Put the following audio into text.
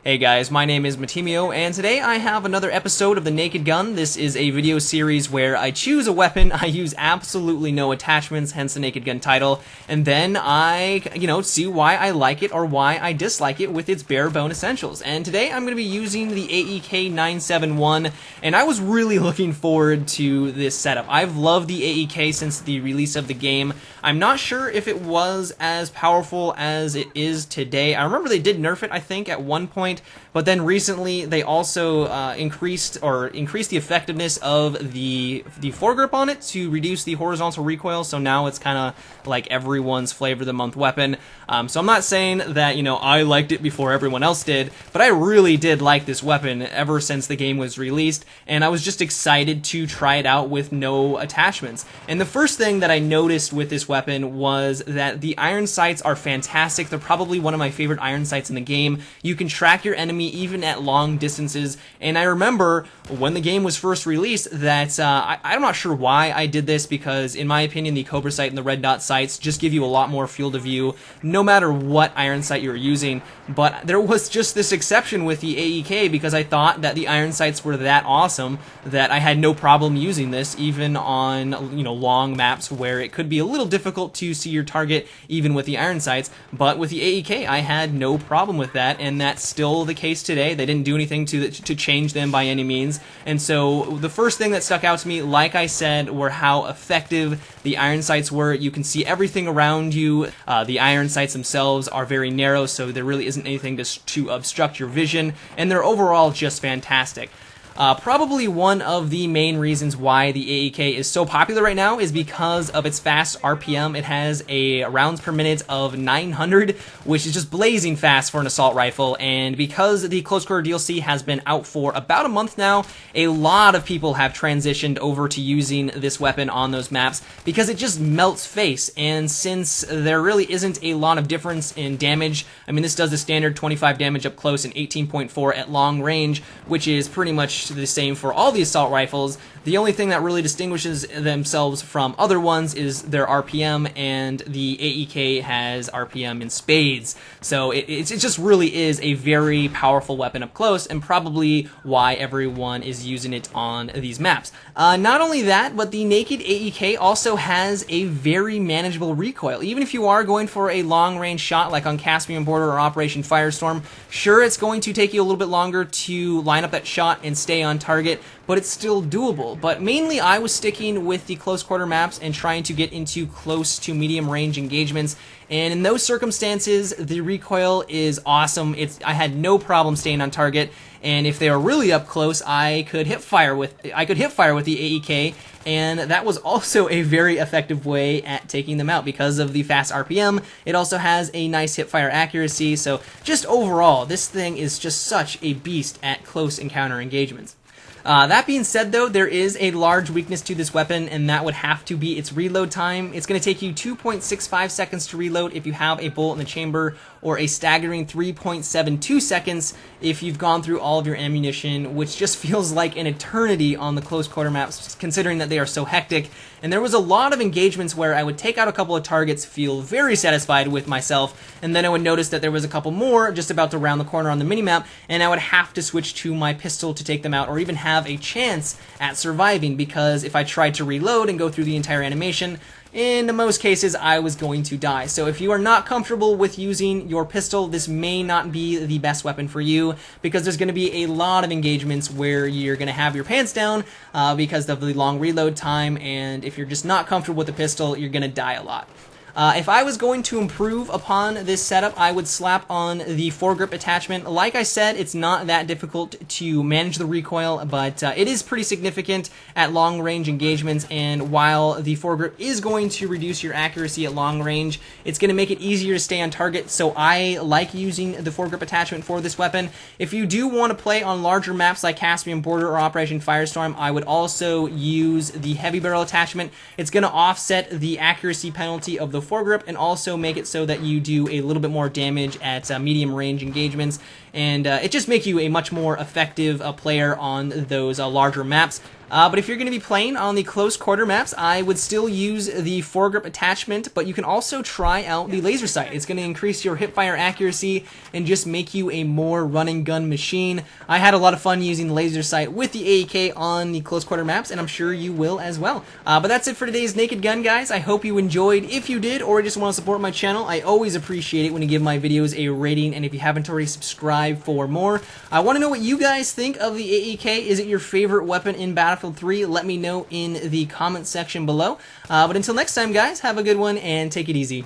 Hey guys, my name is Matimio, and today I have another episode of The Naked Gun. This is a video series where I choose a weapon, I use absolutely no attachments, hence the Naked Gun title, and then I, see why I like it or why I dislike it with its bare bone essentials. And today I'm going to be using the AEK-971, and I was really looking forward to this setup. I've loved the AEK since the release of the game. I'm not sure if it was as powerful as it is today. I remember they did nerf it, I think, at one point, but then recently they also increased the effectiveness of the foregrip on it to reduce the horizontal recoil, so now it's kind of like everyone's flavor of the month weapon. So I'm not saying that, I liked it before everyone else did, but I really did like this weapon ever since the game was released, and I was just excited to try it out with no attachments. And the first thing that I noticed with this weapon was that the iron sights are fantastic. They're probably one of my favorite iron sights in the game. You can track your enemy even at long distances, and I remember when the game was first released that I'm not sure why I did this, because in my opinion the Cobra sight and the red dot sights just give you a lot more field of view no matter what iron sight you're using. But there was just this exception with the AEK because I thought that the iron sights were that awesome that I had no problem using this even on long maps where it could be a little difficult to see your target even with the iron sights. But with the AEK I had no problem with that, and that's still the case today. They didn't do anything to change them by any means. And so the first thing that stuck out to me, like I said, were how effective the iron sights were. You can see everything around you. The iron sights themselves are very narrow, so there really isn't anything to obstruct your vision, and they're overall just fantastic. Probably one of the main reasons why the AEK is so popular right now is because of its fast RPM. It has a rounds per minute of 900, which is just blazing fast for an assault rifle, and because the Close Quarter DLC has been out for about a month now, a lot of people have transitioned over to using this weapon on those maps because it just melts face. And since there really isn't a lot of difference in damage, I mean, this does the standard 25 damage up close and 18.4 at long range, which is pretty much the same for all the assault rifles. The only thing that really distinguishes themselves from other ones is their RPM, and the AEK has RPM in spades. So it just really is a very powerful weapon up close, and probably why everyone is using it on these maps. Not only that, but the naked AEK also has a very manageable recoil. Even if you are going for a long-range shot like on Caspian Border or Operation Firestorm, sure, it's going to take you a little bit longer to line up that shot and stay on target, but it's still doable. But mainly I was sticking with the close quarter maps and trying to get into close to medium range engagements, and in those circumstances the recoil is awesome. I had no problem staying on target, and if they were really up close I could hip fire with the AEK, and that was also a very effective way at taking them out because of the fast RPM. It also has a nice hip fire accuracy, so just overall this thing is just such a beast at close encounter engagements. That being said, though, there is a large weakness to this weapon, and that would have to be its reload time. It's going to take you 2.65 seconds to reload if you have a bullet in the chamber, or a staggering 3.72 seconds if you've gone through all of your ammunition, which just feels like an eternity on the close quarter maps, considering that they are so hectic. And there was a lot of engagements where I would take out a couple of targets, feel very satisfied with myself, and then I would notice that there was a couple more just about to round the corner on the minimap, and I would have to switch to my pistol to take them out, or even have a chance at surviving, because if I tried to reload and go through the entire animation, in most cases I was going to die. So if you are not comfortable with using your pistol, this may not be the best weapon for you, because there's going to be a lot of engagements where you're going to have your pants down because of the long reload time, and if you're just not comfortable with the pistol, you're going to die a lot. If I was going to improve upon this setup, I would slap on the foregrip attachment. Like I said, it's not that difficult to manage the recoil, but it is pretty significant at long-range engagements, and while the foregrip is going to reduce your accuracy at long range, it's going to make it easier to stay on target, so I like using the foregrip attachment for this weapon. If you do want to play on larger maps like Caspian Border or Operation Firestorm, I would also use the heavy barrel attachment. It's going to offset the accuracy penalty of the foregrip and also make it so that you do a little bit more damage at medium range engagements, and it just makes you a much more effective player on those larger maps. But if you're going to be playing on the close quarter maps, I would still use the foregrip attachment, but you can also try out the laser sight. It's going to increase your hipfire accuracy and just make you a more running gun machine. I had a lot of fun using the laser sight with the AEK on the close quarter maps, and I'm sure you will as well. But that's it for today's Naked Gun, guys. I hope you enjoyed. If you did, or just want to support my channel, I always appreciate it when you give my videos a rating, and if you haven't already, subscribe for more. I want to know what you guys think of the AEK. Is it your favorite weapon in Battlefield 3? Let me know in the comment section below. But until next time, guys, have a good one and take it easy.